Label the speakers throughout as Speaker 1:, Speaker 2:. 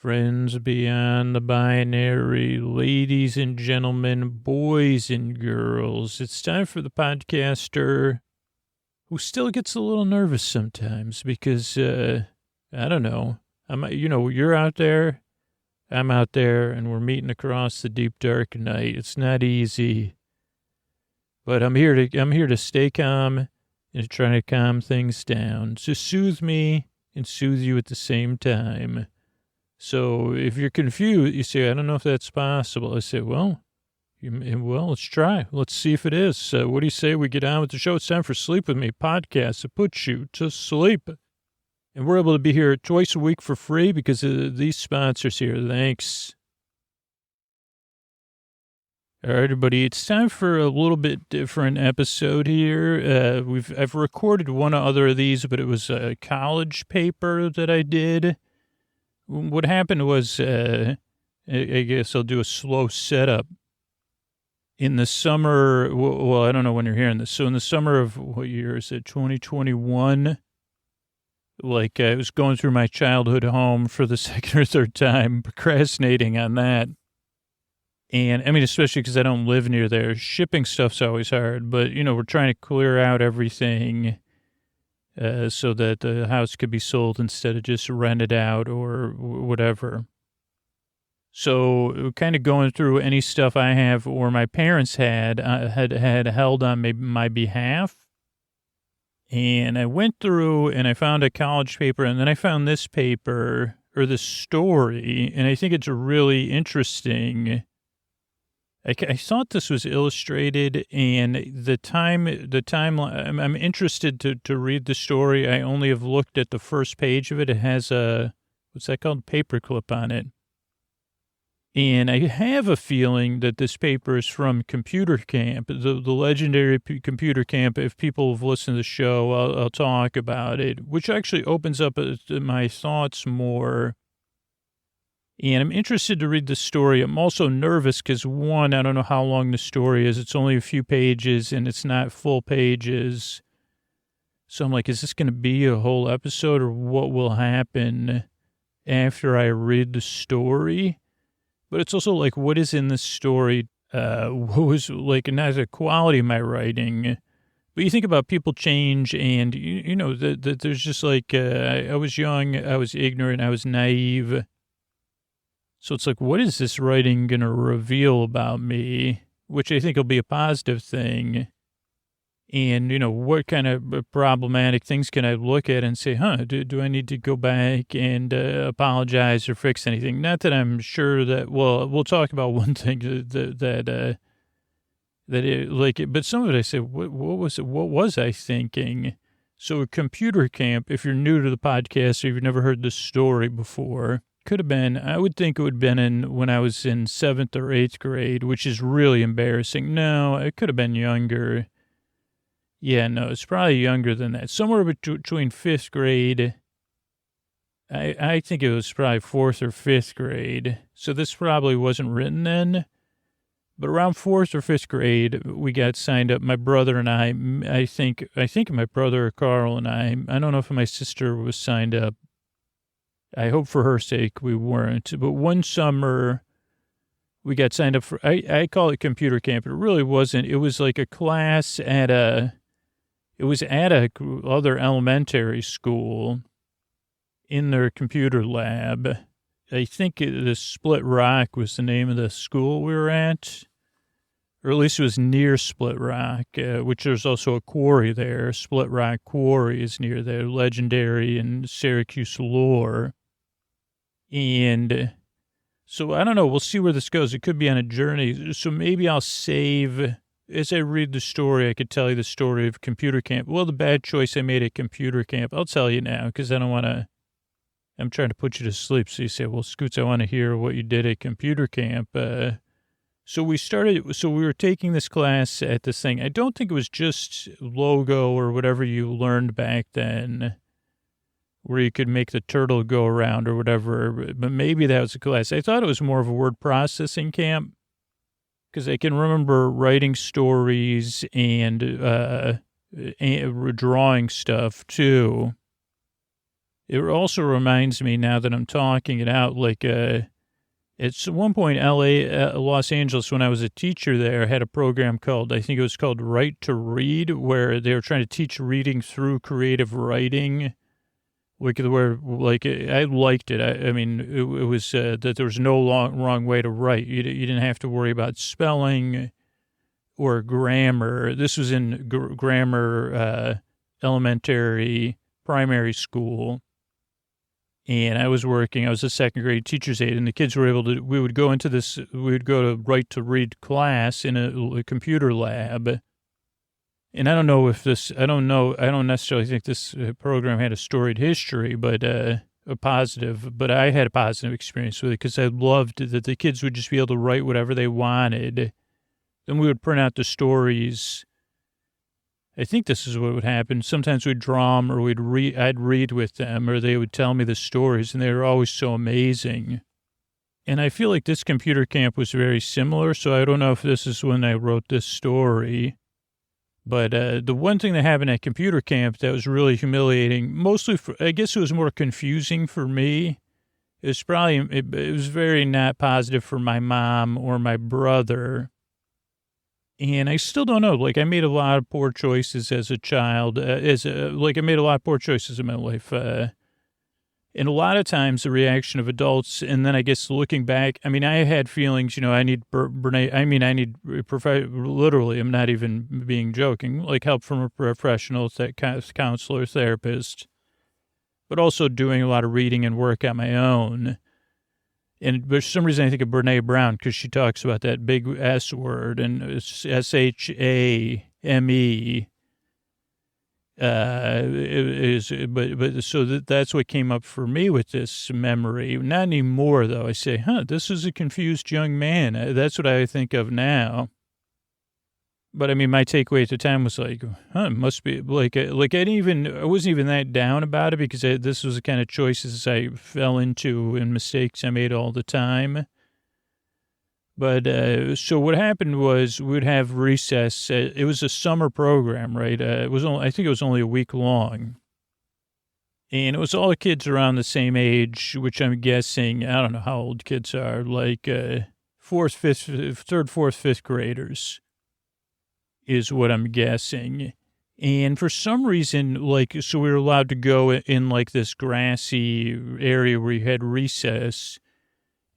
Speaker 1: friends beyond the binary, ladies and gentlemen, boys and girls. It's time for the podcaster who still gets a little nervous sometimes because, I don't know. You're out there, I'm out there, and we're meeting across the deep dark night. It's not easy, but I'm here to stay calm and try to calm things down, to soothe me and soothe you at the same time. So if you're confused, you say, I don't know if that's possible. I say, well, let's try. Let's see if it is. What do you say we get on with the show? It's time for Sleep With Me podcast that puts you to sleep. And we're able to be here twice a week for free because of these sponsors here. Thanks. All right, everybody, it's time for a little bit different episode here. I've recorded one other of these, but it was a college paper that I did. What happened was, I guess I'll do a slow setup. In the summer, well, I don't know when you're hearing this. So in the summer of, what year is it, 2021? Like, I was going through my childhood home for the second or third time, procrastinating on that. And, I mean, especially because I don't live near there. Shipping stuff's always hard. But, we're trying to clear out everything so that the house could be sold instead of just rented out or whatever. So kind of going through any stuff I have or my parents had held on my behalf. And I went through and I found a college paper, and then I found this paper or this story, and I think it's really interesting. I thought this was illustrated, and the time. I'm interested to read the story. I only have looked at the first page of it. It has what's that called? Paperclip on it. And I have a feeling that this paper is from Computer Camp, the legendary Computer Camp. If people have listened to the show, I'll talk about it, which actually opens up my thoughts more. And I'm interested to read the story. I'm also nervous because, one, I don't know how long the story is. It's only a few pages, and it's not full pages. So I'm like, is this going to be a whole episode, or what will happen after I read the story? But it's also like, what is in this story? What was, like, not the quality of my writing, but you think about people change, and, that there's just like, I was young, I was ignorant, I was naive. So it's like, what is this writing going to reveal about me, which I think will be a positive thing? And, what kind of problematic things can I look at and say, do I need to go back and apologize or fix anything? Not that I'm sure that, well, we'll talk about one thing but some of it I say, what was it? What was I thinking? So a Computer Camp, if you're new to the podcast or you've never heard this story before, could have been, I would think it would have been when I was in 7th or 8th grade, which is really embarrassing. No, it could have been younger. Yeah, no, it's probably younger than that. Somewhere between 5th grade, I think it was probably 4th or 5th grade. So this probably wasn't written then. But around 4th or 5th grade, we got signed up. My brother and I think my brother Carl and I don't know if my sister was signed up. I hope for her sake we weren't. But one summer, we got signed up for, I call it Computer Camp, but it really wasn't. It was like a class at a other elementary school in their computer lab. I think the Split Rock was the name of the school we were at, or at least it was near Split Rock, which there's also a quarry there. Split Rock Quarry is near there, legendary in Syracuse lore. And so I don't know. We'll see where this goes. It could be on a journey. So maybe I'll save, as I read the story, I could tell you the story of Computer Camp. Well, the bad choice I made at Computer Camp, I'll tell you now because I don't want to, I'm trying to put you to sleep. So you say, well, Scoots, I want to hear what you did at Computer Camp. So we were taking this class at this thing. I don't think it was just logo or whatever you learned back then, where you could make the turtle go around or whatever, but maybe that was a class. I thought it was more of a word processing camp because I can remember writing stories and drawing stuff too. It also reminds me now that I'm talking it out, like, it's one point Los Angeles, when I was a teacher there, had a program called, I think it was called Right to Read, where they were trying to teach reading through creative writing. Like, where, like, I liked it. I mean, it was that there was no wrong way to write. You didn't have to worry about spelling or grammar. This was in grammar, elementary, primary school. And I was a second grade teacher's aide, and the kids were able to, we would go to Right to Read class in a computer lab. And I don't know if this, I don't necessarily think this program had a storied history, but a positive, but I had a positive experience with it because I loved that the kids would just be able to write whatever they wanted. Then we would print out the stories. I think this is what would happen. Sometimes we'd draw them, or I'd read with them, or they would tell me the stories, and they were always so amazing. And I feel like this computer camp was very similar, so I don't know if this is when I wrote this story. But the one thing that happened at computer camp that was really humiliating, mostly I guess it was more confusing for me. It was very not positive for my mom or my brother. And I still don't know. Like, I made a lot of poor choices as a child. I made a lot of poor choices in my life. And a lot of times the reaction of adults, and then I guess looking back, I mean, I had feelings, I need literally, I'm not even being joking, like help from a professional, counselor, therapist, but also doing a lot of reading and work on my own. And for some reason, I think of Brene Brown because she talks about that big S word, and it's SHAME. That's what came up for me with this memory. Not anymore, though. I say, this is a confused young man. That's what I think of now. But I mean, my takeaway at the time was like, it must be I wasn't even that down about it because this was the kind of choices I fell into and mistakes I made all the time. But so what happened was we would have recess. It was a summer program, right? I think it was only a week long. And it was all kids around the same age, which I'm guessing, I don't know how old kids are, like third, fourth, fifth graders is what I'm guessing. And for some reason, so we were allowed to go in like this grassy area where you had recess.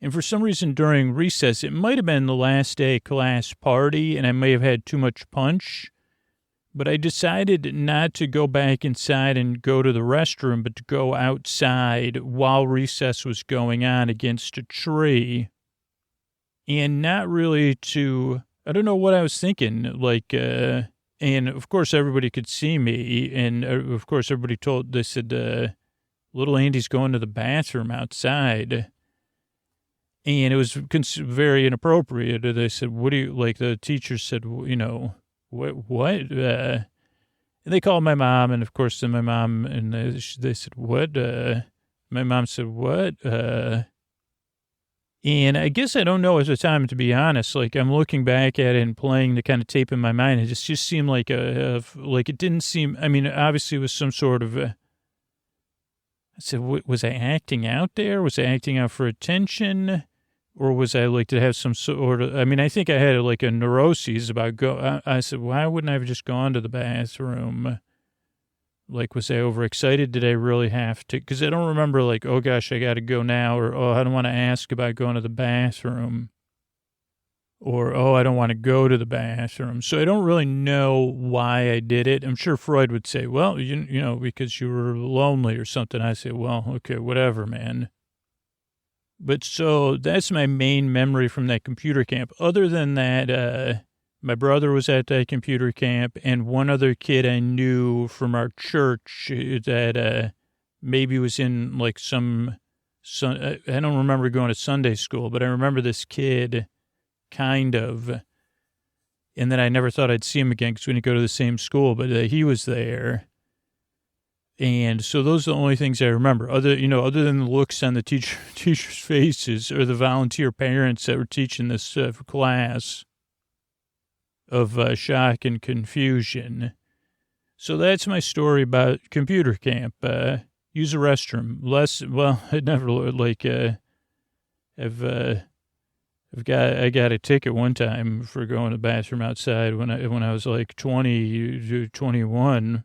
Speaker 1: And for some reason during recess, it might have been the last day class party, and I may have had too much punch, but I decided not to go back inside and go to the restroom, but to go outside while recess was going on against a tree. And not really I don't know what I was thinking, and of course everybody could see me, and of course they said, little Andy's going to the bathroom outside. And it was very inappropriate. They said, the teacher said, what? And they called my mom, and of course then my mom, and they said, what? My mom said, what? And I guess I don't know at the time, to be honest. Like, I'm looking back at it and playing the kind of tape in my mind. It just seemed like it didn't seem, I mean, obviously it was some sort of, I said, was I acting out there? Was I acting out for attention? Or was I to have some sort of, I mean, I think I had like a neuroses about I said, why wouldn't I have just gone to the bathroom? Was I overexcited? Did I really have to? Because I don't remember oh gosh, I got to go now, or oh, I don't want to ask about going to the bathroom, or oh, I don't want to go to the bathroom. So I don't really know why I did it. I'm sure Freud would say, well, because you were lonely or something. I say, well, okay, whatever, man. But so that's my main memory from that computer camp. Other than that, my brother was at that computer camp, and one other kid I knew from our church that maybe was in I don't remember going to Sunday school, but I remember this kid kind of, and then I never thought I'd see him again because we didn't go to the same school, but he was there. And so those are the only things I remember, other than the looks on the teachers' faces or the volunteer parents that were teaching this class of shock and confusion. So that's my story about computer camp. use a restroom. I never, like, I've, I got a ticket one time for going to the bathroom outside when I was like 20 to 21.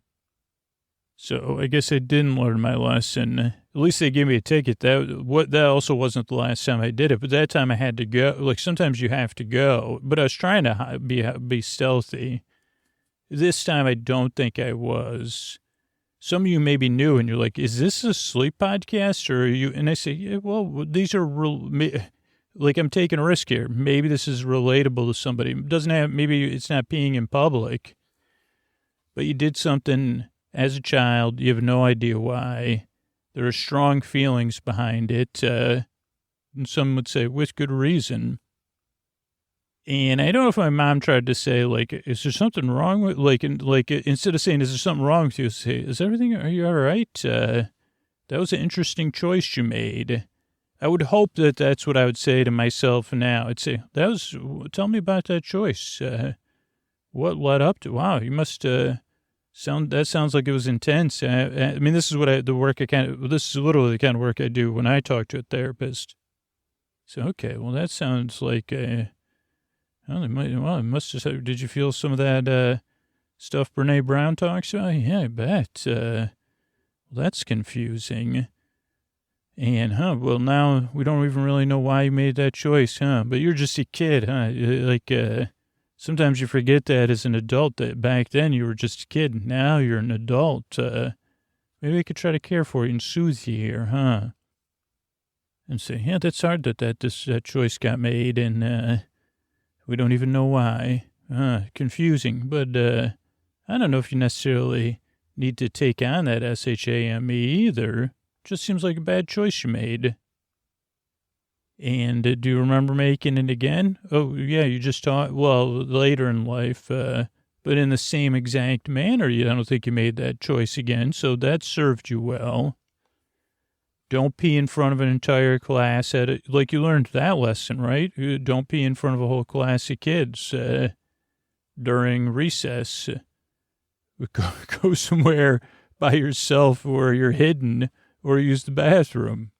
Speaker 1: So I guess I didn't learn my lesson. At least they gave me a ticket. That also wasn't the last time I did it, but that time I had to go. Like sometimes you have to go, but I was trying to be stealthy. This time I don't think I was. Some of you maybe knew, and you're like, "Is this a sleep podcast, or are you?" And I say, "Yeah, well, these are like I'm taking a risk here. Maybe this is relatable to somebody. It doesn't have. Maybe it's not peeing in public, but you did something as a child. You have no idea why. There are strong feelings behind it, and some would say with good reason." And I don't know if my mom tried to say, like, is there something wrong with, instead of saying, is there something wrong with you, say, are you all right? That was an interesting choice you made. I would hope that that's what I would say to myself now. I'd say, tell me about that choice. What led up to, wow, you must, that sounds like it was intense. I mean, this is this is literally the kind of work I do when I talk to a therapist. So, okay, well, that sounds like it must just. Did you feel some of that stuff Brene Brown talks about? Yeah, I bet. Well, that's confusing. And, well, now we don't even really know why you made that choice, huh? But you're just a kid, huh? Sometimes you forget that as an adult, that back then you were just a kid. Now you're an adult. Maybe I could try to care for you and soothe you here, huh? And say, yeah, that's hard that choice got made, and we don't even know why. Confusing, but I don't know if you necessarily need to take on that SHAME either. Just seems like a bad choice you made. And do you remember making it again? Oh, yeah, you just taught, well, later in life, but in the same exact manner. I don't think you made that choice again, so that served you well. Don't pee in front of an entire class like you learned that lesson, right? Don't pee in front of a whole class of kids during recess. Go somewhere by yourself where you're hidden or use the bathroom.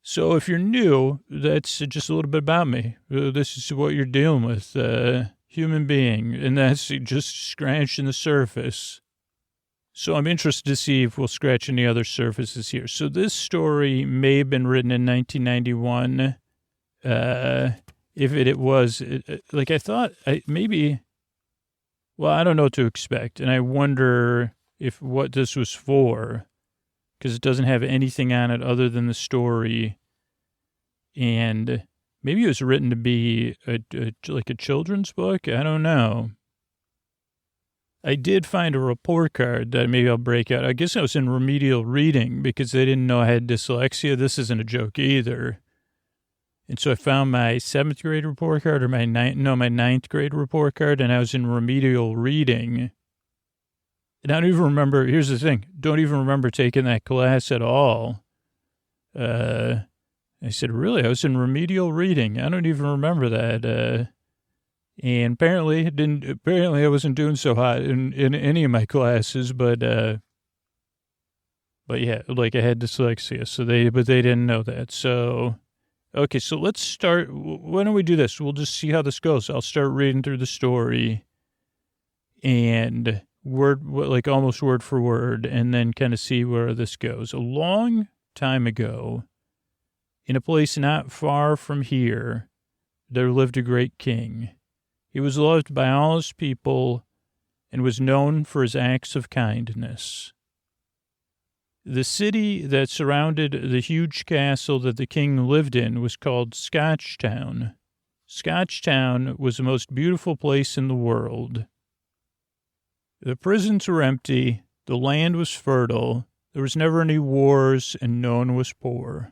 Speaker 1: So if you're new, that's just a little bit about me. This is what you're dealing with, human being, and that's just scratching the surface. So I'm interested to see if we'll scratch any other surfaces here. So this story may have been written in 1991. If it was, like I thought, well, I don't know what to expect. And I wonder what this was for, because it doesn't have anything on it other than the story. And maybe it was written to be like a children's book. I don't know. I did find a report card that maybe I'll break out. I guess I was in remedial reading because they didn't know I had dyslexia. This isn't a joke either. And so I found my 7th grade report card, or my 9th grade report card, and I was in remedial reading. And I don't even remember, here's the thing, don't even remember taking that class at all. I said, really? I was in remedial reading. I don't even remember that. And apparently I wasn't doing so hot in any of my classes, but yeah, like I had dyslexia, but they didn't know that. So, okay, so let's start. Why don't we do this? We'll just see how this goes. I'll start reading through the story and almost word for word, and then kind of see where this goes. A long time ago, in a place not far from here, there lived a great king. He was loved by all his people and was known for his acts of kindness. The city that surrounded the huge castle that the king lived in was called Scotchtown. Scotchtown was the most beautiful place in the world. The prisons were empty, the land was fertile, there was never any wars, and no one was poor.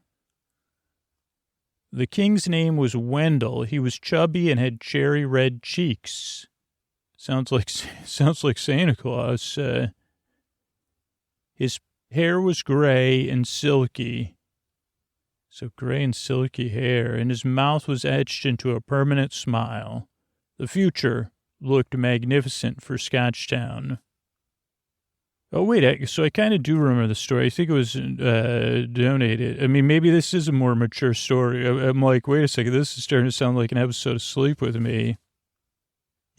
Speaker 1: The king's name was Wendell. He was chubby and had cherry red cheeks. Sounds like Santa Claus. His hair was gray and silky. So gray and silky hair, and his mouth was etched into a permanent smile. The future looked magnificent for Scotchtown. Oh, wait, so I kind of do remember the story. I think it was donated. I mean, maybe this is a more mature story. I'm like, wait a second, this is starting to sound like an episode of Sleep With Me.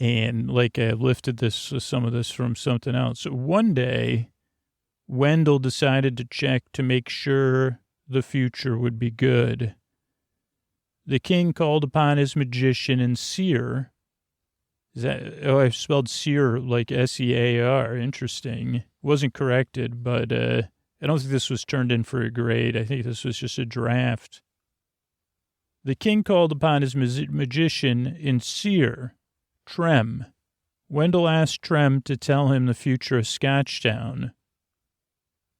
Speaker 1: And like I lifted some of this from something else. So one day, Wendell decided to check to make sure the future would be good. The king called upon his magician and seer. I spelled seer like S-E-A-R. Interesting. Wasn't corrected, but I don't think this was turned in for a grade. I think this was just a draft. The king called upon his magician and seer, Trem. Wendell asked Trem to tell him the future of Scotchtown.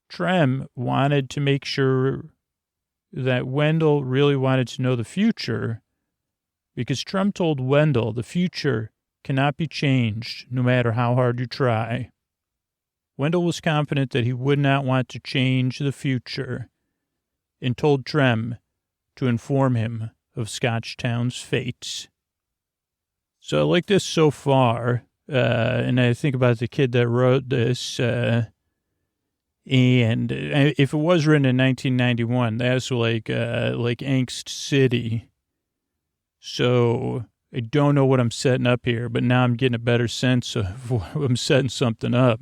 Speaker 1: Trem wanted to make sure that Wendell really wanted to know the future because Trem told Wendell the future cannot be changed no matter how hard you try. Wendell was confident that he would not want to change the future and told Trem to inform him of Scotchtown's fate. So I like this so far, and I think about the kid that wrote this, and if it was written in 1991, that's like Angst City. So I don't know what I'm setting up here, but now I'm getting a better sense of what I'm setting something up.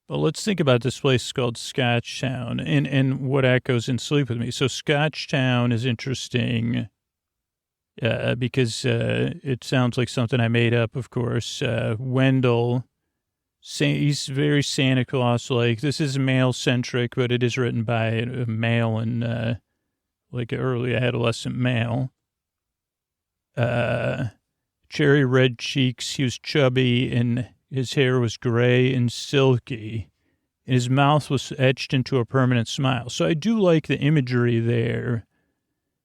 Speaker 1: But let's think about this place called Scotchtown and what echoes in Sleep With Me. So Scotchtown is interesting because it sounds like something I made up, of course. Wendell, he's very Santa Claus-like. This is male-centric, but it is written by a male and like an early adolescent male. Cherry red cheeks. He was chubby and his hair was gray and silky. And his mouth was etched into a permanent smile. So I do like the imagery there.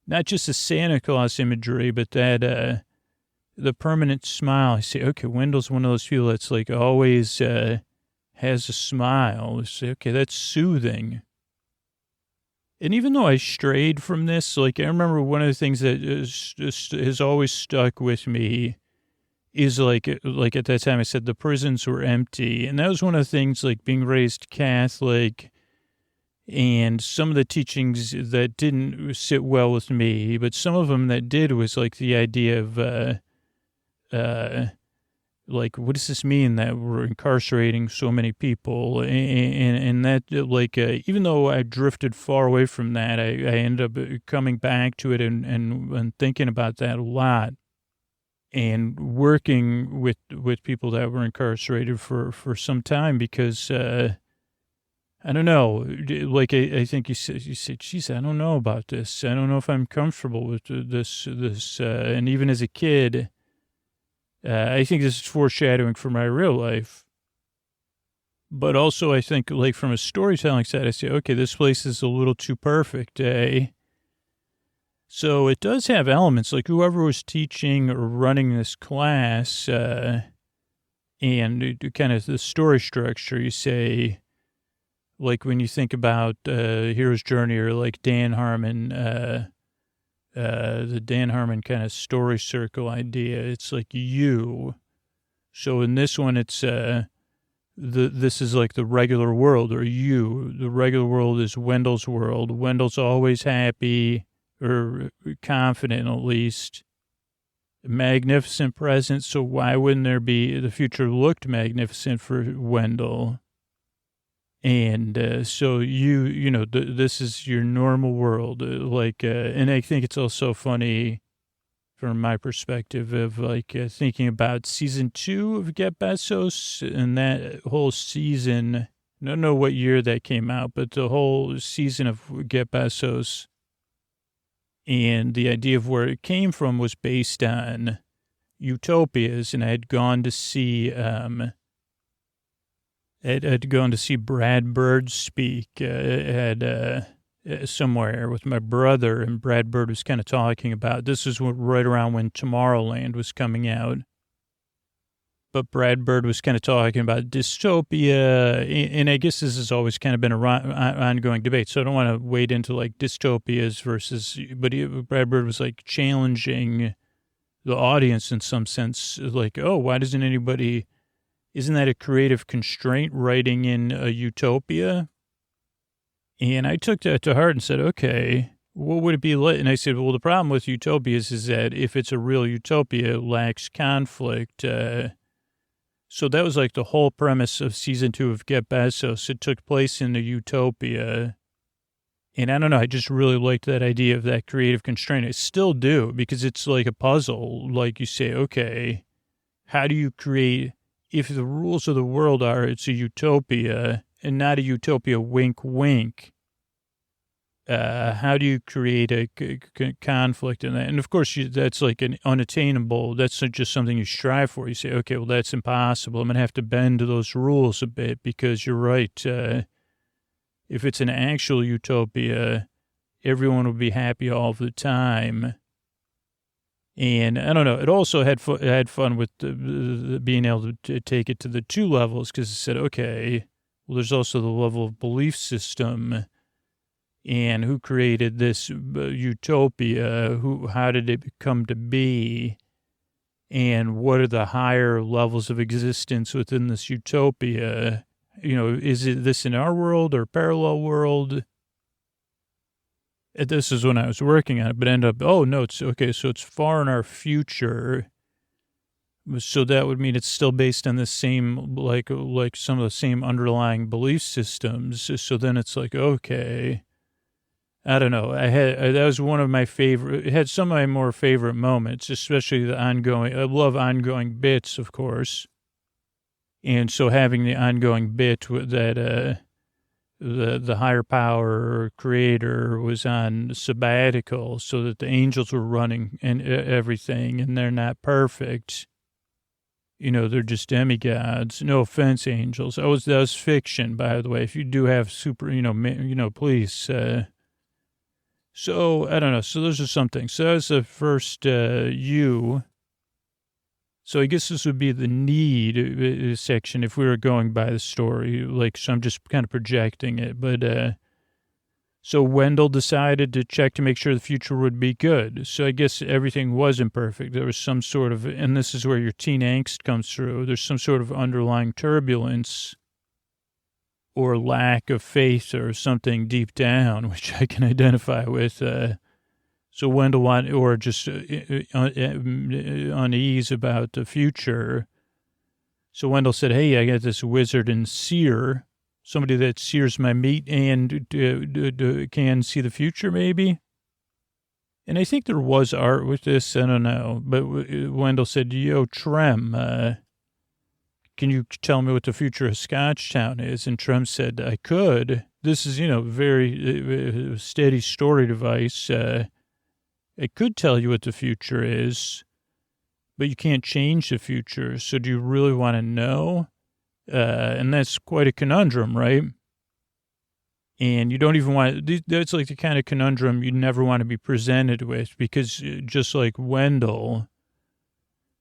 Speaker 1: Not just the Santa Claus imagery, but that the permanent smile. I say, okay, Wendell's one of those people that's like always has a smile. I say, okay, that's soothing. And even though I strayed from this, like I remember one of the things that has always stuck with me is like at that time I said the prisons were empty. And that was one of the things, like being raised Catholic and some of the teachings that didn't sit well with me, but some of them that did was like the idea of, like, what does this mean that we're incarcerating so many people? And that, like, even though I drifted far away from that, I ended up coming back to it and thinking about that a lot and working with people that were incarcerated for some time because, I don't know, like, I think you said, geez, I don't know about this. I don't know if I'm comfortable with this, and even as a kid, I think this is foreshadowing for my real life. But also, I think, like, from a storytelling side, I say, okay, this place is a little too perfect, eh? So it does have elements, like whoever was teaching or running this class, and kind of the story structure, you say, like when you think about Hero's Journey or like Dan Harmon, the Dan Harmon kind of story circle idea, it's like you. So in this one, it's this is like the regular world, or you. The regular world is Wendell's world. Wendell's always happy or confident, at least. Magnificent present. So why wouldn't there be? The future looked magnificent for Wendell. And so you know, this is your normal world. And I think it's also funny from my perspective of like thinking about season 2 of Get Bezos and that whole season. I don't know what year that came out, but the whole season of Get Bezos and the idea of where it came from was based on utopias. And I had gone to see, I'd gone to see Brad Bird speak somewhere with my brother, and Brad Bird was kind of talking about, this is right around when Tomorrowland was coming out. But Brad Bird was kind of talking about dystopia, and I guess this has always kind of been an ongoing debate, so I don't want to wade into like dystopias versus, but Brad Bird was like challenging the audience in some sense, like, oh, why doesn't anybody isn't that a creative constraint, writing in a utopia? And I took that to heart and said, okay, what would it be like? And I said, well, the problem with utopias is that if it's a real utopia, it lacks conflict. So that was like the whole premise of season 2 of Get Bezos. It took place in a utopia. And I don't know, I just really liked that idea of that creative constraint. I still do, because it's like a puzzle. Like you say, okay, how do you create, if the rules of the world are it's a utopia and not a utopia, wink, wink, how do you create a conflict in that? And of course, that's like an unattainable, that's not just something you strive for. You say, okay, well, that's impossible. I'm going to have to bend to those rules a bit, because you're right. If it's an actual utopia, everyone will be happy all the time. And I don't know, it also had fun with being able to take it to the 2 levels, because it said, okay, well, there's also the level of belief system, and who created this utopia, how did it come to be, and what are the higher levels of existence within this utopia? Is it this in our world or parallel world? This is when I was working on it, but ended up, oh, no, it's okay. So it's far in our future. So that would mean it's still based on the same, like some of the same underlying belief systems. So then it's like, okay, I don't know. That was one of my favorite, it had some of my more favorite moments, especially the ongoing, I love ongoing bits, of course. And so having the ongoing bit with that, the higher power creator was on sabbatical, so that the angels were running and everything, and they're not perfect. They're just demigods. No offense, angels. That was fiction, by the way. If you do have super, please. So I don't know. So those are some things. So that was the first you. So I guess this would be the need section if we were going by the story. So I'm just kind of projecting it. But so Wendell decided to check to make sure the future would be good. So I guess everything wasn't perfect. There was some sort of, and this is where your teen angst comes through. There's some sort of underlying turbulence or lack of faith or something deep down, which I can identify with. So Wendell wanted, or just unease about the future. So Wendell said, hey, I got this wizard and seer, somebody that sears my meat and can see the future, maybe. And I think there was art with this. I don't know. But Wendell said, yo, Trem, can you tell me what the future of Scotchtown is? And Trem said, I could. This is, very steady story device. I could tell you what the future is, but you can't change the future. So do you really want to know? And that's quite a conundrum, right? And you don't even want, that's like the kind of conundrum you never want to be presented with, because just like Wendell,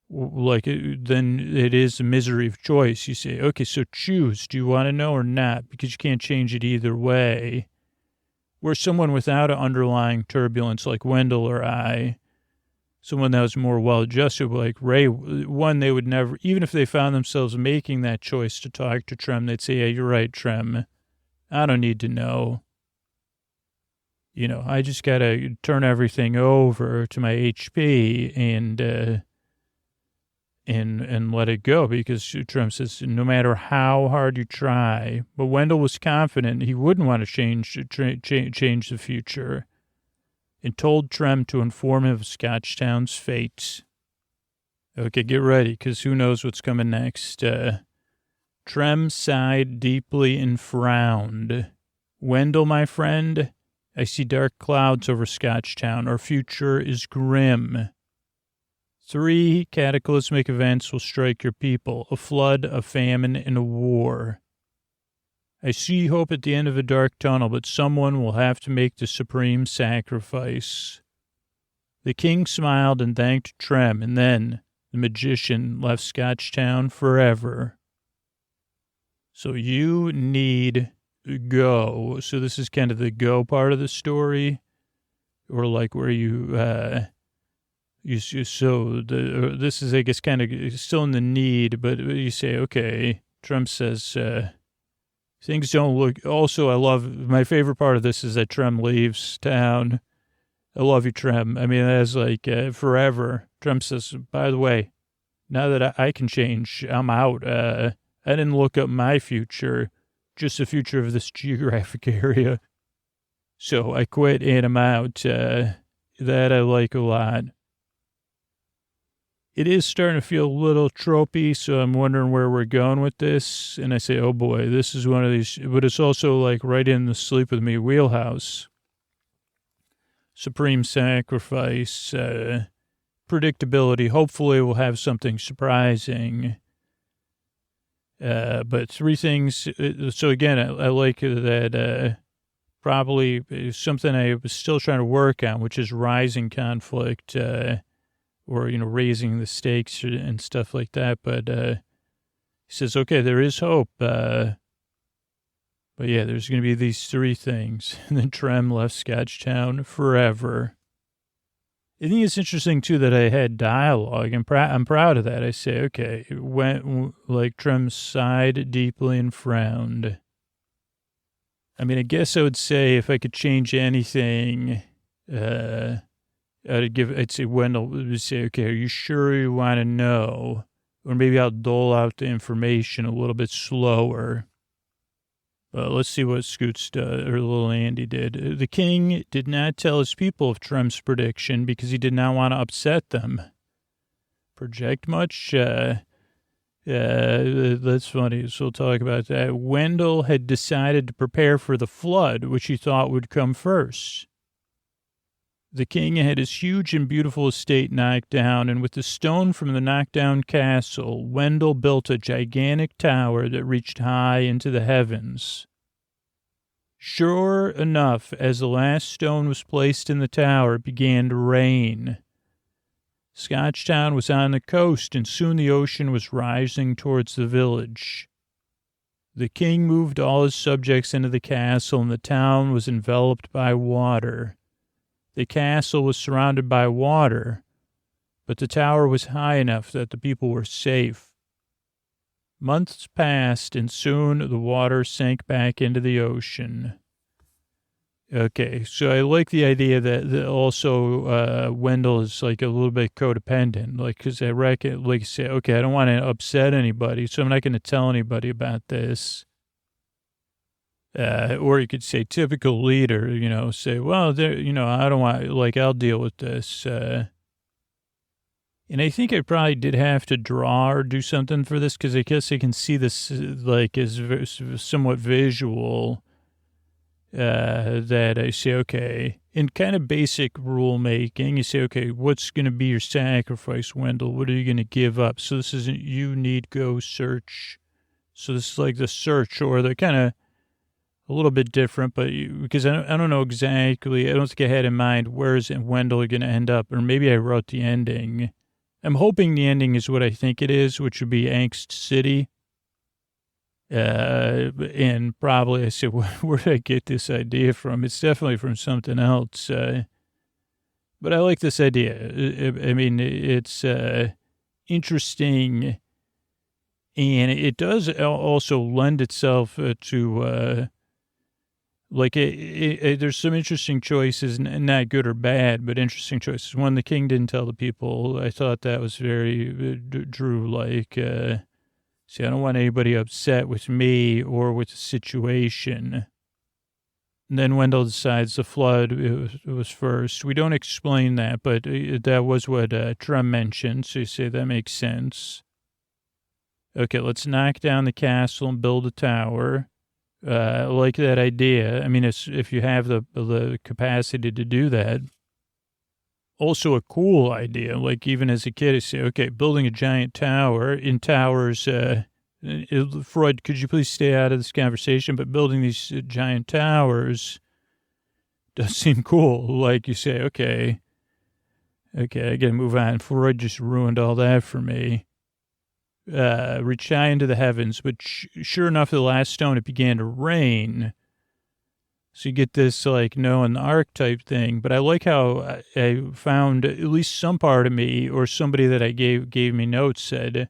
Speaker 1: then it is a misery of choice. You say, okay, so choose. Do you want to know or not? Because you can't change it either way. Where someone without an underlying turbulence like Wendell or I, someone that was more well-adjusted like Ray, they would never, even if they found themselves making that choice to talk to Trem, they'd say, yeah, you're right, Trem. I don't need to know. I just got to turn everything over to my HP and let it go, because Trem says, no matter how hard you try. But Wendell was confident he wouldn't want to change the future, and told Trem to inform him of Scotchtown's fate. Okay, get ready, because who knows what's coming next. Trem sighed deeply and frowned. Wendell, my friend, I see dark clouds over Scotchtown. Our future is grim. 3 cataclysmic events will strike your people: a flood, a famine, and a war. I see hope at the end of a dark tunnel, but someone will have to make the supreme sacrifice. The king smiled and thanked Trem, and then the magician left Scotchtown forever. So you need go. So this is kind of the go part of the story, or like where you This is, I guess, kind of still in the need, but you say, okay, Trem says, things don't look, also, my favorite part of this is that Trem leaves town. I love you, Trem. I mean, that's like forever. Trem says, by the way, now that I can change, I'm out. I didn't look up my future, just the future of this geographic area. So I quit and I'm out. That I like a lot. It is starting to feel a little tropey, so I'm wondering where we're going with this. And I say, oh boy, this is one of these, but it's also like right in the Sleep With Me wheelhouse. Supreme sacrifice, predictability. Hopefully we'll have something surprising. But three things. So again, I like that probably something I was still trying to work on, which is rising conflict, or, raising the stakes and stuff like that. But he says, okay, there is hope. But yeah, there's going to be these three things. And then Trem left Scotchtown forever. I think it's interesting, too, that I had dialogue. I'm proud of that. I say, okay, it went like Trem sighed deeply and frowned. I mean, I guess I would say if I could change anything, I'd say Wendell would say, okay, are you sure you want to know? Or maybe I'll dole out the information a little bit slower. Let's see what Scoots or little Andy did. The king did not tell his people of Trem's prediction because he did not want to upset them. Project much? That's funny. So we'll talk about that. Wendell had decided to prepare for the flood, which he thought would come first. The king had his huge and beautiful estate knocked down, and with the stone from the knocked-down castle, Wendell built a gigantic tower that reached high into the heavens. Sure enough, as the last stone was placed in the tower, it began to rain. Scotchtown was on the coast, and soon the ocean was rising towards the village. The king moved all his subjects into the castle, and the town was enveloped by water. The castle was surrounded by water, but the tower was high enough that the people were safe. Months passed, and soon the water sank back into the ocean. Okay, so I like the idea that also Wendell is like a little bit codependent, like, because I reckon, like, say, okay, I don't want to upset anybody, so I'm not going to tell anybody about this. Or you could say typical leader, say, well, I don't want, like, I'll deal with this. And I think I probably did have to draw or do something for this because I guess I can see this, like, as somewhat visual, that I say, okay, in kind of basic rule making, you say, okay, what's going to be your sacrifice, Wendell? What are you going to give up? So this isn't you need go search. So this is like the search, or the kind of a little bit different, but because I don't know exactly, I don't think I had in mind where is Wendell going to end up, or maybe I wrote the ending. I'm hoping the ending is what I think it is, which would be Angst City. And probably I said, where did I get this idea from? It's definitely from something else. But I like this idea. I mean, it's interesting, and it does also lend itself to there's some interesting choices, not good or bad, but interesting choices. One, the king didn't tell the people. I thought that was very Drew-like. See, I don't want anybody upset with me or with the situation. And then Wendell decides the flood it was first. We don't explain that, but that was what Trem mentioned, so you say that makes sense. Okay, let's knock down the castle and build a tower. I like that idea. I mean, if you have the capacity to do that. Also a cool idea. Like, even as a kid, I say, okay, building a giant tower. In towers, Freud, could you please stay out of this conversation? But building these giant towers does seem cool. Like, you say, okay, I got to move on. Freud just ruined all that for me. Reach high into the heavens. But sure enough, the last stone, it began to rain. So you get this like Noah and the Ark type thing. But I like how I found at least some part of me, or somebody that I gave me notes said,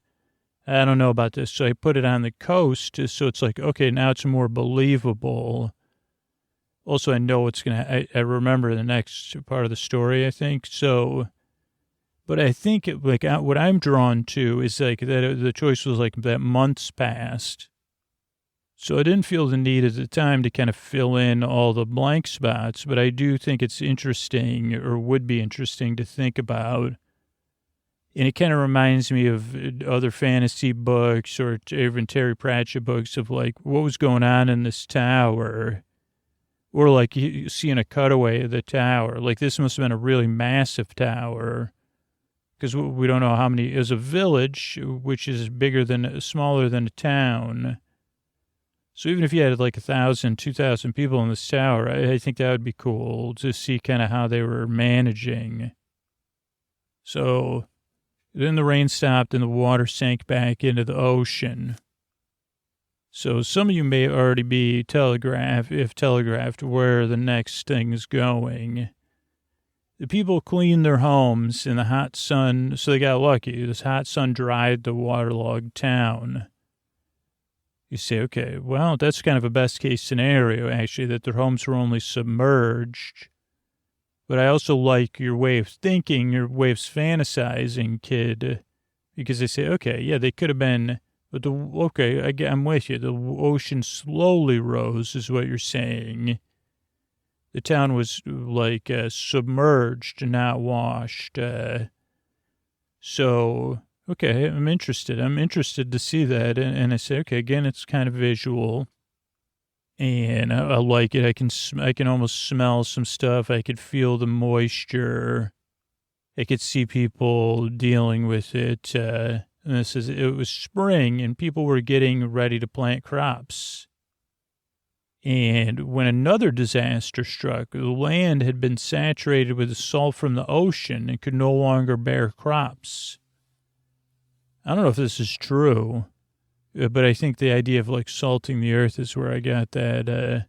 Speaker 1: I don't know about this. So I put it on the coast. So it's like, okay, now it's more believable. Also, I know what's going to, I remember the next part of the story, I think. So, but I think like what I'm drawn to is like that the choice was like that months passed. So I didn't feel the need at the time to kind of fill in all the blank spots, but I do think it's interesting, or would be interesting, to think about. And it kind of reminds me of other fantasy books or even Terry Pratchett books of like what was going on in this tower, or like you seeing a cutaway of the tower. Like this must have been a really massive tower, because we don't know how many. It was a village, which is smaller than a town. So even if you had like 1,000, 2,000 people in this tower, I think that would be cool to see kind of how they were managing. So then the rain stopped and the water sank back into the ocean. So some of you may already be telegraphed where the next thing is going. The people cleaned their homes in the hot sun, so they got lucky. This hot sun dried the waterlogged town. You say, okay, well, that's kind of a best-case scenario, actually, that their homes were only submerged. But I also like your way of thinking, your way of fantasizing, kid, because they say, okay, yeah, they could have been, but I'm with you. The ocean slowly rose, is what you're saying. The town was like submerged, not washed. So, okay, I'm interested. I'm interested to see that. And I say, okay, again, it's kind of visual. And I like it. I can almost smell some stuff. I could feel the moisture. I could see people dealing with it. And it was spring, and people were getting ready to plant crops. And when another disaster struck, the land had been saturated with the salt from the ocean and could no longer bear crops. I don't know if this is true, but I think the idea of like salting the earth is where I got that.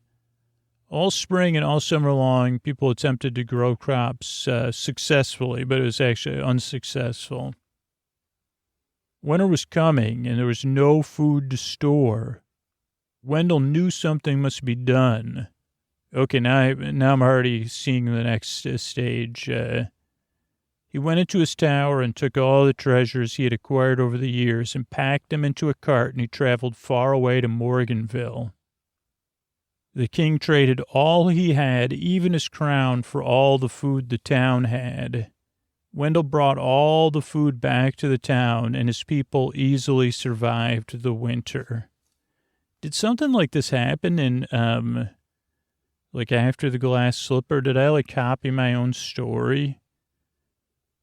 Speaker 1: All spring and all summer long, people attempted to grow crops successfully, but it was actually unsuccessful. Winter was coming, and there was no food to store. Wendell knew something must be done. Okay, now I'm already seeing the next stage. He went into his tower and took all the treasures he had acquired over the years and packed them into a cart, and he traveled far away to Morganville. The king traded all he had, even his crown, for all the food the town had. Wendell brought all the food back to the town, and his people easily survived the winter. Did something like this happen in, like After the Glass Slipper? Did I like copy my own story?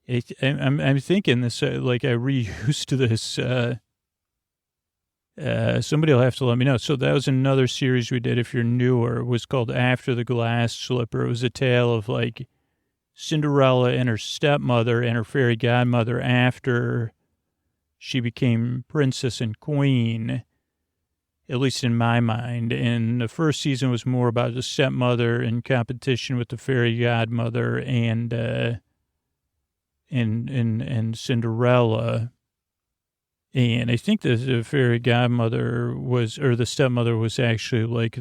Speaker 1: I'm thinking this, like I reused this. Somebody will have to let me know. So that was another series we did. If you're newer, it was called After the Glass Slipper. It was a tale of like Cinderella and her stepmother and her fairy godmother after she became princess and queen, at least in my mind. And the first season was more about the stepmother in competition with the fairy godmother and Cinderella. And I think the fairy godmother or the stepmother was actually like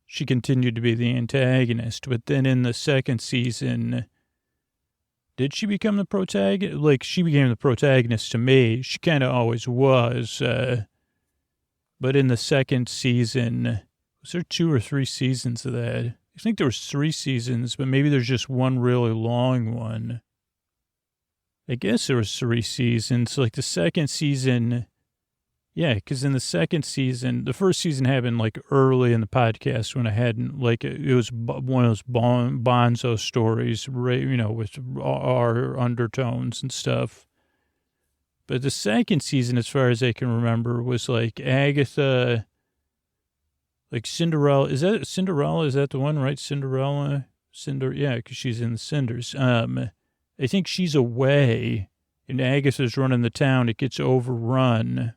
Speaker 1: she continued to be the antagonist. But then in the second season, did she become the protagonist? Like, she became the protagonist to me. She kind of always was. But in the second season, was there 2 or 3 seasons of that? I think there was 3 seasons, but maybe there's just one really long one. I guess there was 3 seasons. Like the second season, yeah, because in the second season, the first season happened like early in the podcast when I hadn't, like, it was one of those bonzo stories, with our undertones and stuff. But the second season, as far as I can remember, was like Agatha, like Cinderella. Is that Cinderella? Is that the one, right? Cinderella? Yeah, because she's in the cinders. I think she's away, and Agatha's running the town. It gets overrun.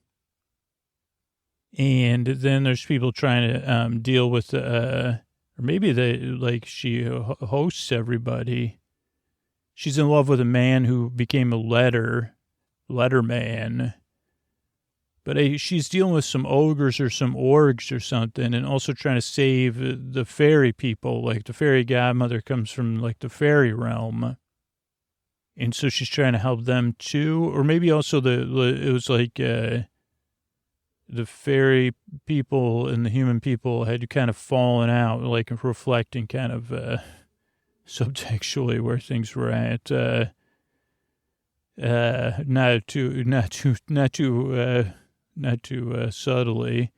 Speaker 1: And then there's people trying to deal with, or Or maybe she hosts everybody. She's in love with a man who became a letterman. But she's dealing with some ogres or some orgs or something, and also trying to save the fairy people. Like, the fairy godmother comes from, like, the fairy realm. And so she's trying to help them, too. Or maybe also it was like the fairy people and the human people had kind of fallen out, like reflecting kind of subtextually where things were at. Not too subtly,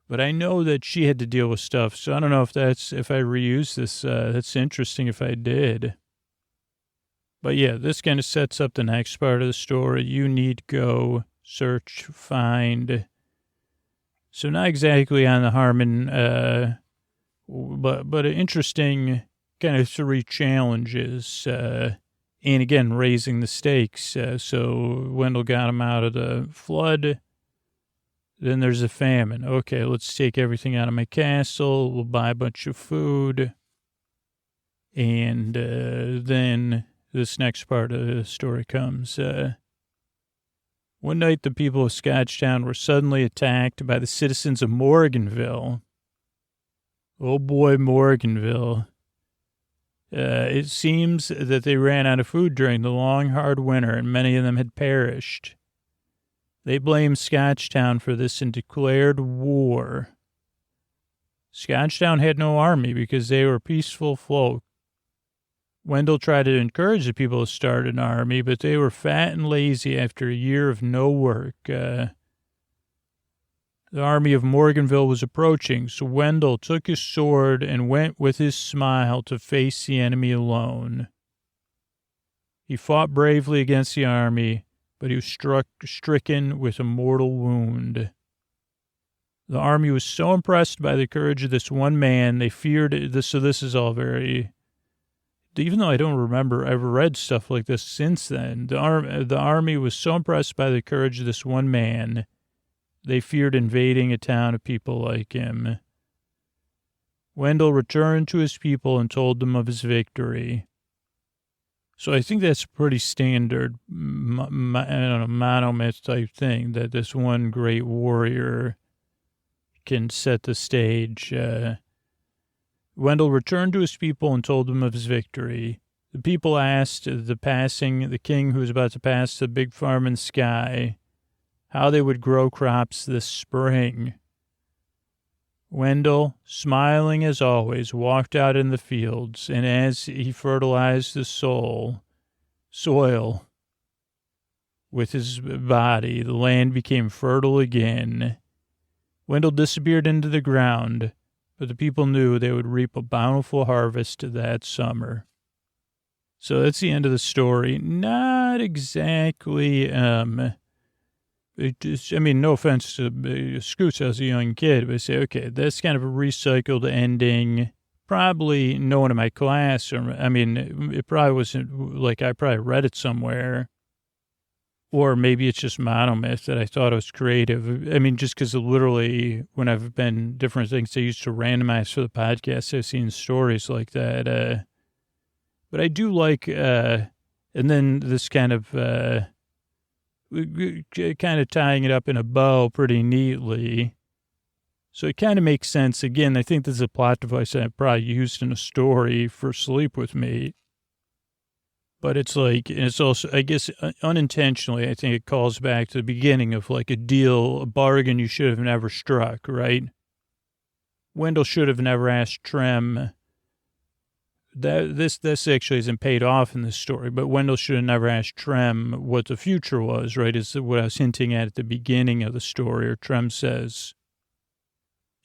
Speaker 1: but I know that she had to deal with stuff. So I don't know if I reuse this, that's interesting if I did. But yeah, this kind of sets up the next part of the story. You need go, search, find. So not exactly on the Harmon, but an interesting kind of 3 challenges, and again, raising the stakes. So Wendell got him out of the flood. Then there's a famine. Okay, let's take everything out of my castle. We'll buy a bunch of food. And then this next part of the story comes. One night, the people of Scotchtown were suddenly attacked by the citizens of Morganville. Oh boy, Morganville. It seems that they ran out of food during the long, hard winter, and many of them had perished. They blamed Scotchtown for this and declared war. Scotchtown had no army because they were peaceful folk. Wendell tried to encourage the people to start an army, but they were fat and lazy after a year of no work. The army of Morganville was approaching, so Wendell took his sword and went with his smile to face the enemy alone. He fought bravely against the army, but he was stricken with a mortal wound. The army was so impressed by the courage of this one man, they feared this. So this is all very, even though I don't remember ever read stuff like this since then, the army was so impressed by the courage of this one man, they feared invading a town of people like him. Wendell returned to his people and told them of his victory. So I think that's a pretty standard, monomyth type thing, that this one great warrior can set the stage. Wendell returned to his people and told them of his victory. The people asked the king who was about to pass the big farm in the sky, how they would grow crops this spring. Wendell, smiling as always, walked out in the fields, and as he fertilized the soil with his body, the land became fertile again. Wendell disappeared into the ground, but the people knew they would reap a bountiful harvest that summer. So that's the end of the story. Not exactly, no offense to Scoots as a young kid, but I say, okay, that's kind of a recycled ending. Probably no one in my class, it probably wasn't, like, I probably read it somewhere. Or maybe it's just monomyth that I thought it was creative. Just because literally when I've been different things I used to randomize for the podcast, I've seen stories like that. But I do like, and then this kind of tying it up in a bow pretty neatly. So it kind of makes sense. Again, I think this is a plot device that I probably used in a story for Sleep With Me. But it's like, and it's also, I guess, unintentionally, I think it calls back to the beginning of like a deal, a bargain you should have never struck, right? Wendell should have never asked Trem. This actually isn't paid off in this story, but Wendell should have never asked Trem what the future was, right? Is what I was hinting at the beginning of the story, or Trem says,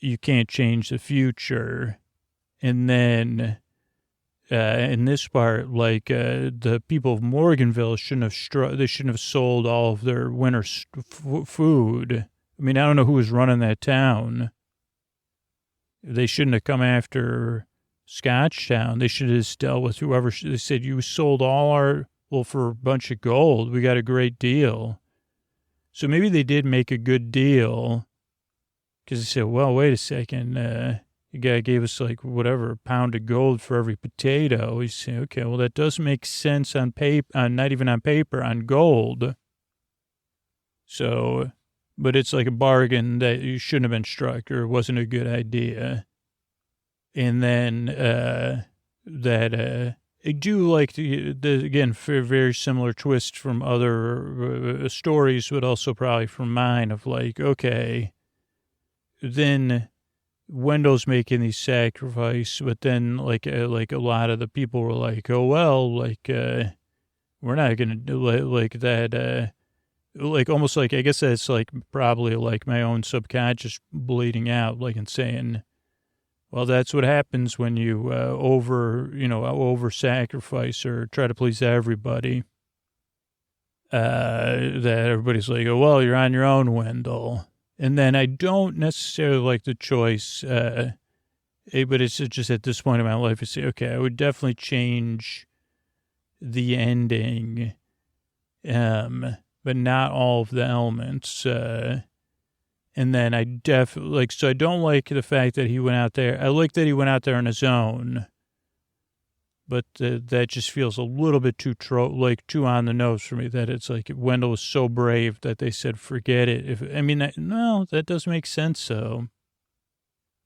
Speaker 1: you can't change the future. And then in this part, like the people of Morganville shouldn't have sold all of their winter food. I don't know who was running that town. They shouldn't have come after Scotchtown. They should have just dealt with whoever. They said, you sold all for a bunch of gold. We got a great deal. So maybe they did make a good deal. Because they said, well, wait a second, the guy gave us like whatever, a pound of gold for every potato. You say, okay, well, that does make sense on paper, not even on paper, on gold. So, but it's like a bargain that you shouldn't have been struck, or it wasn't a good idea. And then, I do like again, very similar twist from other stories, but also probably from mine of like, okay, then Wendell's making these sacrifice, but then like a lot of the people were like, oh, well, like, we're not going to do like that, like almost like, I guess that's like probably like my own subconscious bleeding out, like, and saying, well, that's what happens when you over sacrifice or try to please everybody. That everybody's like, oh, well, you're on your own, Wendell. And then I don't necessarily like the choice, but it's just at this point in my life, I say, okay, I would definitely change the ending, but not all of the elements. And then I definitely, like, so I don't like the fact that he went out there. I like that he went out there on his own, but that just feels a little bit too on the nose for me, that it's like Wendell was so brave that they said, forget it. No, that does make sense. So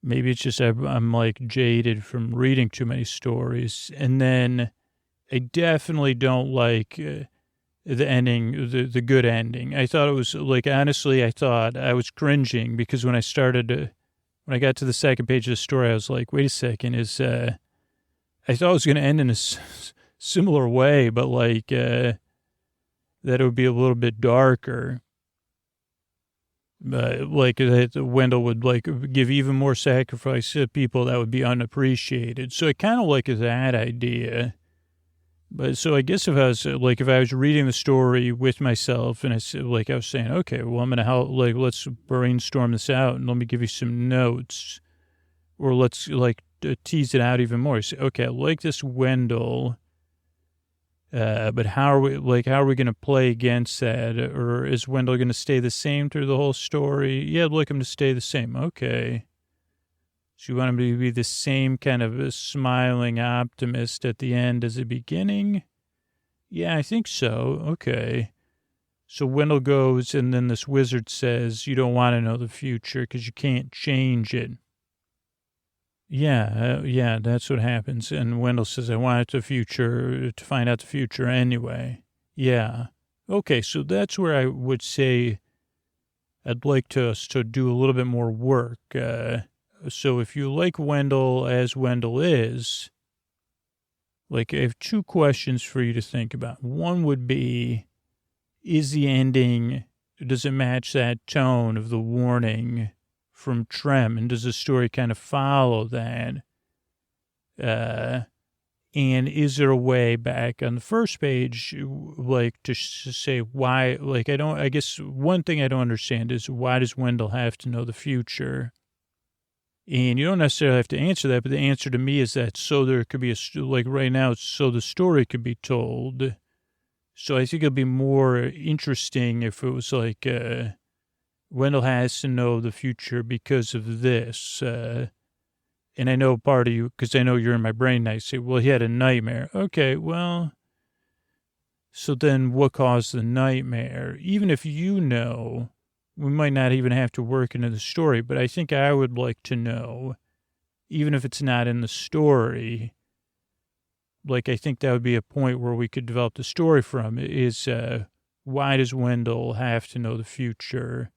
Speaker 1: maybe it's just I'm like jaded from reading too many stories. And then I definitely don't like the ending, the good ending. I thought it was like, honestly, I thought I was cringing because when when I got to the second page of the story, I was like, wait a second, I thought it was going to end in a similar way, but like that it would be a little bit darker. Like that Wendell would like give even more sacrifice to people that would be unappreciated. So I kind of like that idea. But so I guess if I was reading the story with myself and I was saying, okay, well, I'm going to help, like, let's brainstorm this out and let me give you some notes, or let's like tease it out even more. You say, okay, I like this Wendell, but how are we going to play against that? Or is Wendell going to stay the same through the whole story? Yeah, I'd like him to stay the same. Okay. So you want him to be the same kind of a smiling optimist at the end as the beginning? Yeah, I think so. Okay. So Wendell goes, and then this wizard says, you don't want to know the future because you can't change it. Yeah, that's what happens. And Wendell says, I want to find out the future anyway. Yeah. Okay, so that's where I would say I'd like us to do a little bit more work. So if you like Wendell as Wendell is, like, I have two questions for you to think about. One would be, is the ending, does it match that tone of the warning from Trem? And does the story kind of follow that? And is there a way back on the first page, like, to say why, like, I guess one thing I don't understand is, why does Wendell have to know the future? And you don't necessarily have to answer that, but the answer to me is that so there could be like right now, so the story could be told. So I think it'd be more interesting if it was like, Wendell has to know the future because of this. And I know part of you, because I know you're in my brain, and I say, well, he had a nightmare. Okay, well, so then what caused the nightmare? Even if you know, we might not even have to work into the story, but I think I would like to know, even if it's not in the story, like, I think that would be a point where we could develop the story from, is why does Wendell have to know the future,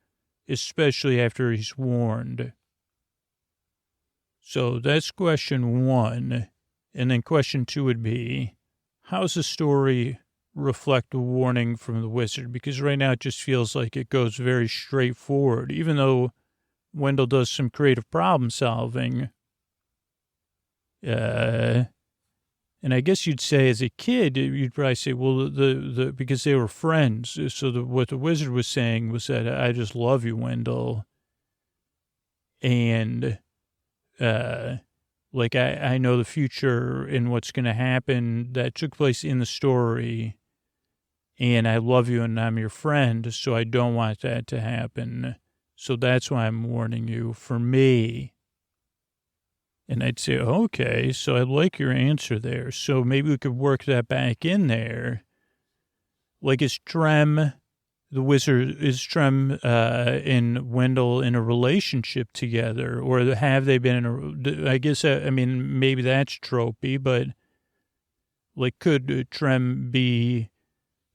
Speaker 1: especially after he's warned? So that's question one. And then question two would be, how's the story reflect a warning from the wizard? Because right now it just feels like it goes very straightforward, even though Wendell does some creative problem solving. And I guess you'd say as a kid, you'd probably say, well, because they were friends. So what the wizard was saying was that, I just love you, Wendell. And, like, I know the future and what's going to happen that took place in the story. And I love you and I'm your friend, so I don't want that to happen. So that's why I'm warning you. For me, And I'd say, okay, so I like your answer there. So maybe we could work that back in there. Like, is Trem, the wizard, is Trem and Wendell in a relationship together? Or have they been in a, I guess, I mean, maybe that's tropey, but like, could Trem be,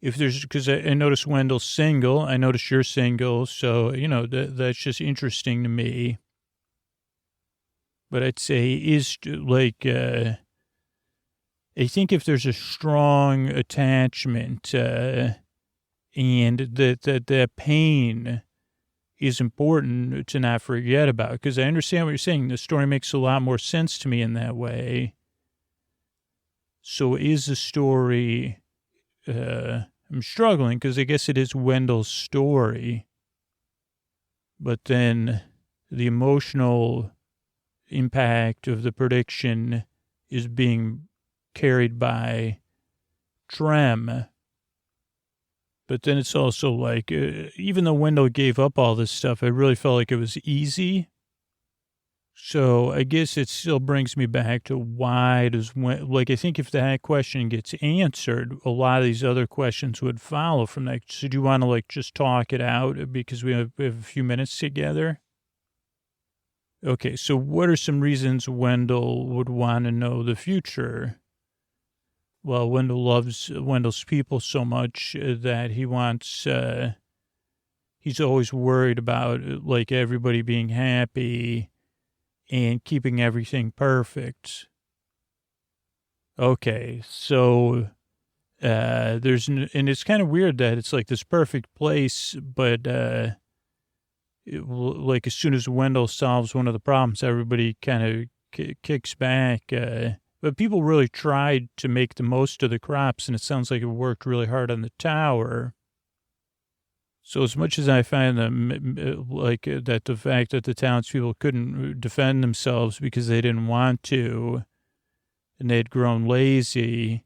Speaker 1: if there's, because I noticed Wendell's single, I noticed you're single, so, that's just interesting to me. But I'd say is like, I think if there's a strong attachment and that pain is important to not forget about, because I understand what you're saying. The story makes a lot more sense to me in that way. So is the story, I'm struggling because I guess it is Wendell's story, but then the emotional impact of the prediction is being carried by Trem. But then it's also like, even though Wendell gave up all this stuff, I really felt like it was easy. So I guess it still brings me back to why like, I think if that question gets answered, a lot of these other questions would follow from that. So do you want to like just talk it out because we have a few minutes together? Okay, so what are some reasons Wendell would want to know the future? Well, Wendell loves Wendell's people so much that he wants, he's always worried about like everybody being happy and keeping everything perfect. Okay, so and it's kind of weird that it's like this perfect place, but like as soon as Wendell solves one of the problems, everybody kind of kicks back. But people really tried to make the most of the crops, and it sounds like it worked really hard on the tower. So as much as I find them like that, the fact that the townspeople couldn't defend themselves because they didn't want to, and they'd grown lazy,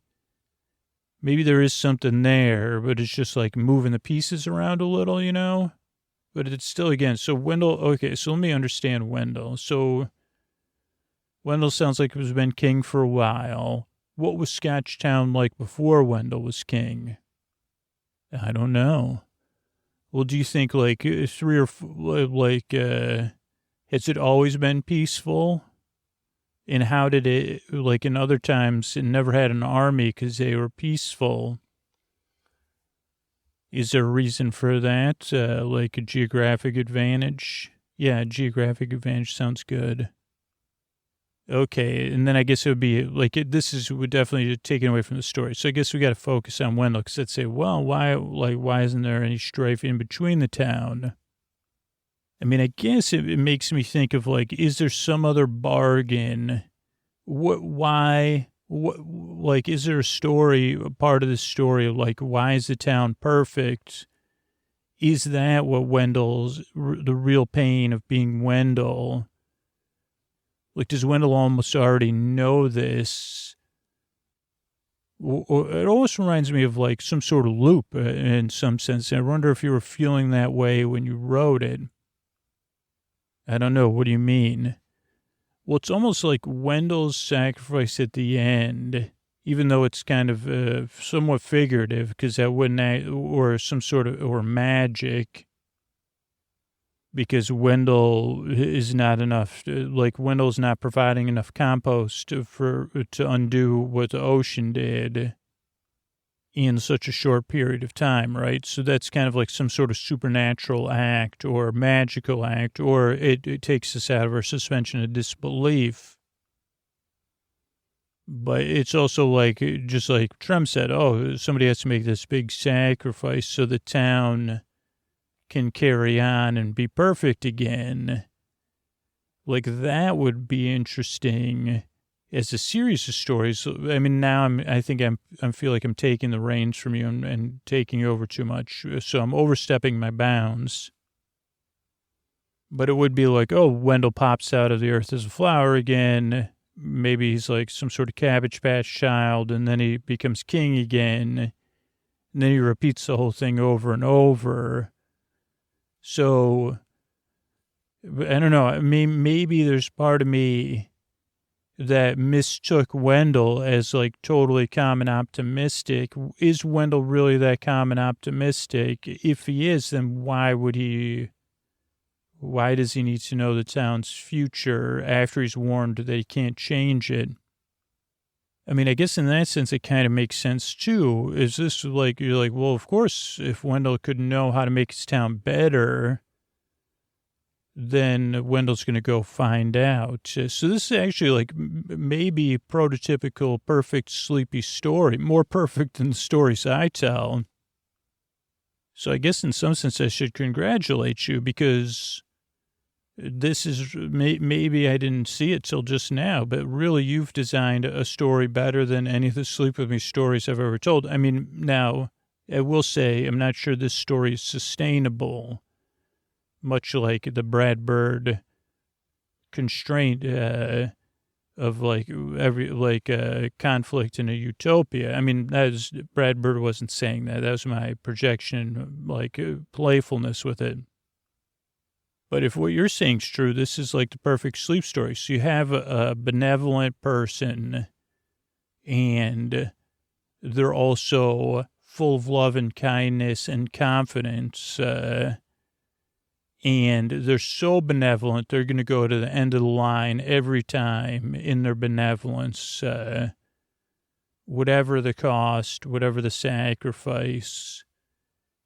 Speaker 1: maybe there is something there, but it's just like moving the pieces around a little. But it's still, again, so Wendell, okay, so let me understand Wendell. So Wendell sounds like he's been king for a while. What was Scotchtown like before Wendell was king? I don't know. Well, do you think like has it always been peaceful? And how did it, like in other times, it never had an army because they were peaceful? Is there a reason for that? Like a geographic advantage? Yeah, geographic advantage sounds good. Okay, and then I guess it would be like would definitely take it away from the story. So I guess we got to focus on Wendell because let's say, well, why isn't there any strife in between the town? I mean, I guess it makes me think of like, is there some other bargain? Like, is there a part of the story, like, why is the town perfect? Is that what the real pain of being Wendell? Like, does Wendell almost already know this? Or it almost reminds me of like some sort of loop in some sense. I wonder if you were feeling that way when you wrote it. I don't know. What do you mean? Well, it's almost like Wendell's sacrifice at the end, even though it's kind of somewhat figurative because that wouldn't, or some sort of, or magic. Because Wendell is not enough, like Wendell's not providing enough compost to undo what the ocean did in such a short period of time, right? So that's kind of like some sort of supernatural act or magical act, or it takes us out of our suspension of disbelief. But it's also like, just like Trem said, oh, somebody has to make this big sacrifice so the town can carry on and be perfect again. Like that would be interesting as a series of stories. I mean, now I feel like I'm taking the reins from you and taking over too much. So I'm overstepping my bounds. But it would be like, oh, Wendell pops out of the earth as a flower again. Maybe he's like some sort of Cabbage Patch child, and then he becomes king again. And then he repeats the whole thing over and over. So, I don't know. I mean, maybe there's part of me that mistook Wendell as like totally calm and optimistic. Is Wendell really that calm and optimistic? If he is, then why does he need to know the town's future after he's warned that he can't change it? I mean, I guess in that sense, it kind of makes sense too. Is this like, you're like, well, of course, if Wendell could know how to make his town better, then Wendell's going to go find out. So this is actually like maybe prototypical perfect sleepy story, more perfect than the stories I tell. So I guess in some sense I should congratulate you, because this is maybe I didn't see it till just now, but really you've designed a story better than any of the Sleep With Me stories I've ever told. I mean, now I will say I'm not sure this story is sustainable, much like the Brad Bird constraint of like conflict in a utopia. I mean, Brad Bird wasn't saying that. That was my projection, like playfulness with it. But if what you're saying is true, this is like the perfect sleep story. So you have a benevolent person, and they're also full of love and kindness and confidence. And they're so benevolent, they're going to go to the end of the line every time in their benevolence, whatever the cost, whatever the sacrifice,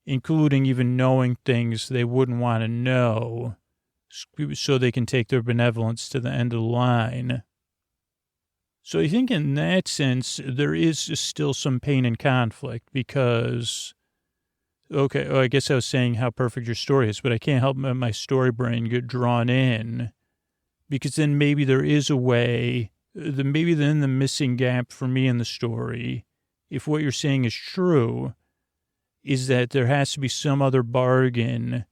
Speaker 1: including even knowing things they wouldn't want to know, so they can take their benevolence to the end of the line. So I think in that sense, there is still some pain and conflict, because, okay, I guess I was saying how perfect your story is, but I can't help my story brain get drawn in, because then maybe there is a way, maybe then the missing gap for me in the story, if what you're saying is true, is that there has to be some other bargain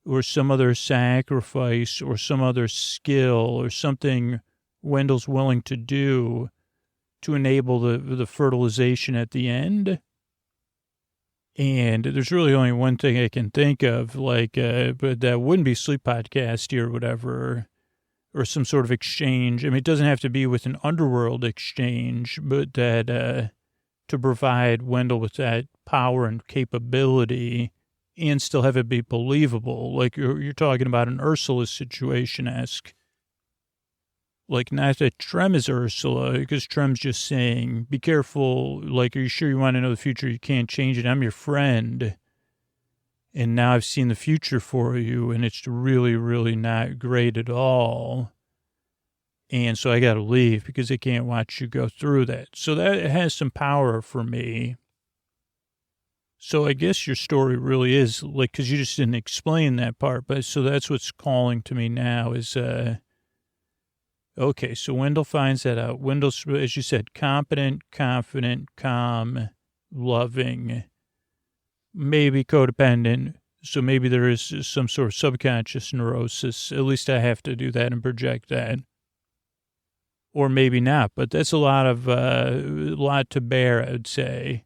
Speaker 1: or some other sacrifice or some other skill or something Wendell's willing to do to enable the fertilization at the end. And there's really only one thing I can think of, like, but that wouldn't be Sleep Podcasty or whatever, or some sort of exchange. I mean, it doesn't have to be with an underworld exchange, but that to provide Wendell with that power and capability and still have it be believable. Like you're talking about an Ursula situation-esque. Like, not that Trem is Ursula, because Trem's just saying, be careful. Like, are you sure you want to know the future? You can't change it. I'm your friend. And now I've seen the future for you, and it's really, really not great at all. And so I got to leave because I can't watch you go through that. So that has some power for me. So I guess your story really is like, because you just didn't explain that part. But so that's what's calling to me now is, okay, so Wendell finds that out. Wendell's, as you said, competent, confident, calm, loving, maybe codependent. So maybe there is some sort of subconscious neurosis. At least I have to do that and project that. Or maybe not, but that's a lot to bear, I'd say.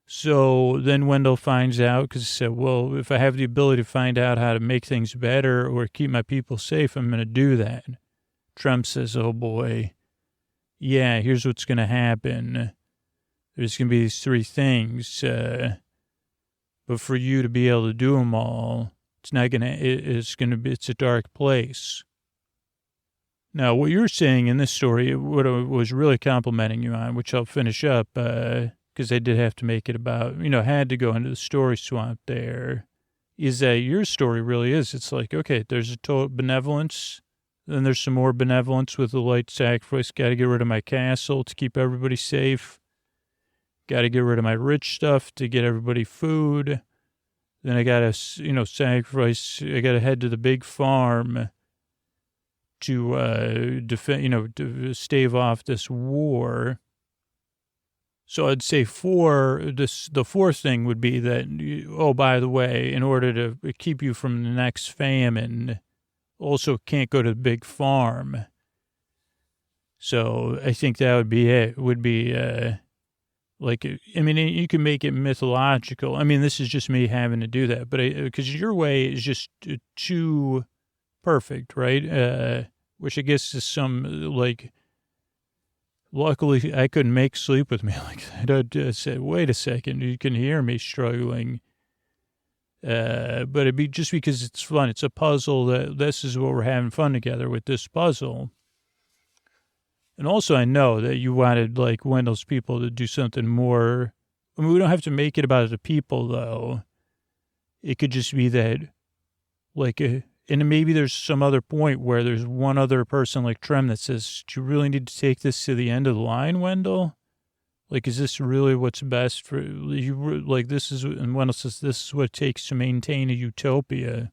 Speaker 1: So then Wendell finds out, because he said, well, if I have the ability to find out how to make things better or keep my people safe, I'm going to do that. Trump says, oh boy, yeah, here's what's going to happen. There's going to be these three things, but for you to be able to do them all, it's a dark place. Now, what you're saying in this story, what I was really complimenting you on, which I'll finish up, because I did have to make it about, had to go into the story swamp there, is that your story really is. It's like, okay, there's a total benevolence, then there's some more benevolence with the light sacrifice. Got to get rid of my castle to keep everybody safe. Got to get rid of my rich stuff to get everybody food. Then I got to, sacrifice. I got to head to the big farm to defend, to stave off this war. So I'd say the fourth thing would be that, oh, by the way, in order to keep you from the next famine, also can't go to the big farm. So I think that would be it. Would be you can make it mythological. I mean, this is just me having to do that, but because your way is just too perfect, right? Which I guess is some Luckily, I couldn't make sleep with me like that. I said, wait a second, you can hear me struggling. But it'd be just because it's fun. It's a puzzle. This is what we're having fun together with this puzzle. And also, I know that you wanted, like, Wendell's people to do something more. I mean, we don't have to make it about the people, though. It could just be that, like, and maybe there's some other point where there's one other person like Trem that says, do you really need to take this to the end of the line, Wendell? Like, is this really what's best for you? Like, this is, and Wendell says, this is what it takes to maintain a utopia.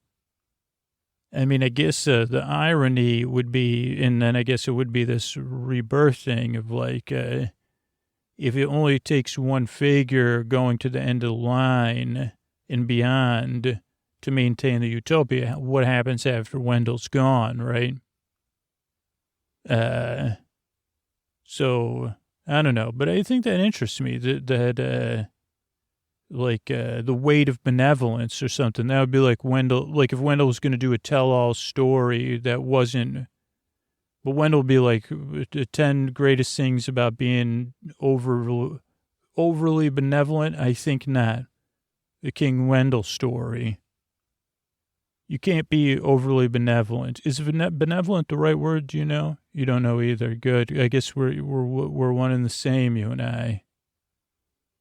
Speaker 1: I mean, I guess the irony would be, and then I guess it would be this rebirth thing of like, if it only takes one figure going to the end of the line and beyond to maintain the utopia, what happens after Wendell's gone, right? So I don't know, but I think that interests me that the weight of benevolence or something. That would be like Wendell, like if Wendell was going to do a tell-all story that wasn't, but Wendell would be like the 10 greatest things about being overly benevolent. I think not. The King Wendell story. You can't be overly benevolent. Is benevolent the right word? Do you know? You don't know either. Good. I guess we're one and the same, you and I.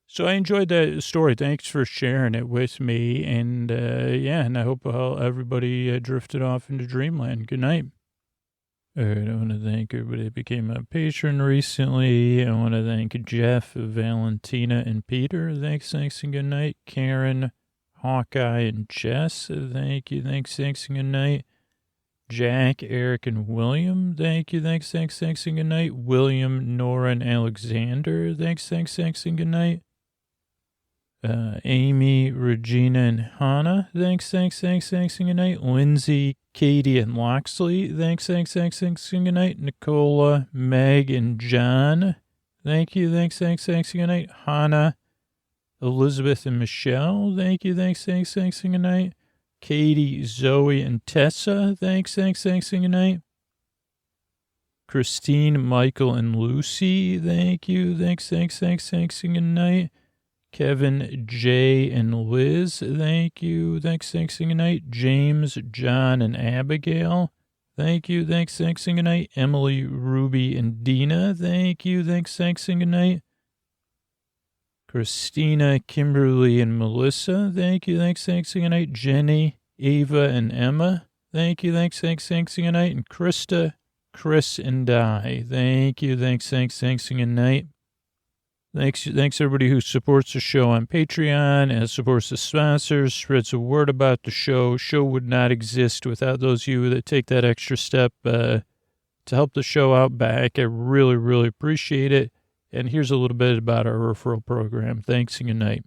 Speaker 1: So I enjoyed that story. Thanks for sharing it with me. And and I hope everybody drifted off into dreamland. Good night. All right, I want to thank everybody that became a patron recently. I want to thank Jeff, Valentina, and Peter. Thanks, and good night. Karen, Hawkeye, and Jess. Thank you, thanks, and good night. Jack, Eric, and William. Thank you, thanks, and good night. William, Nora, and Alexander. Thanks, and good night. Amy, Regina, and Hannah. Thanks, and good night. Lindsay, Katie, and Loxley. Thanks, and good night. Nicola, Meg, and John. Thank you, thanks, and good night. Hannah, Elizabeth, and Michelle. Thank you, thanks, and good night. Katie, Zoe, and Tessa. Thanks, and good night. Christine, Michael, and Lucy. Thank you, thanks, and good night. Kevin, Jay, and Liz, thank you, thanks, and good night. James, John, and Abigail, thank you, thanks, and good night. Emily, Ruby, and Dina, thank you, thanks, and good night. Christina, Kimberly, and Melissa, thank you, thanks, and good night. Jenny, Ava, and Emma, thank you, thanks, and good night. And Krista, Chris, and Di, thank you, thanks, and good night. Thanks everybody who supports the show on Patreon and supports the sponsors, spreads the word about the show. Show would not exist without those of you that take that extra step to help the show out back. I really, really appreciate it. And here's a little bit about our referral program. Thanks and good night.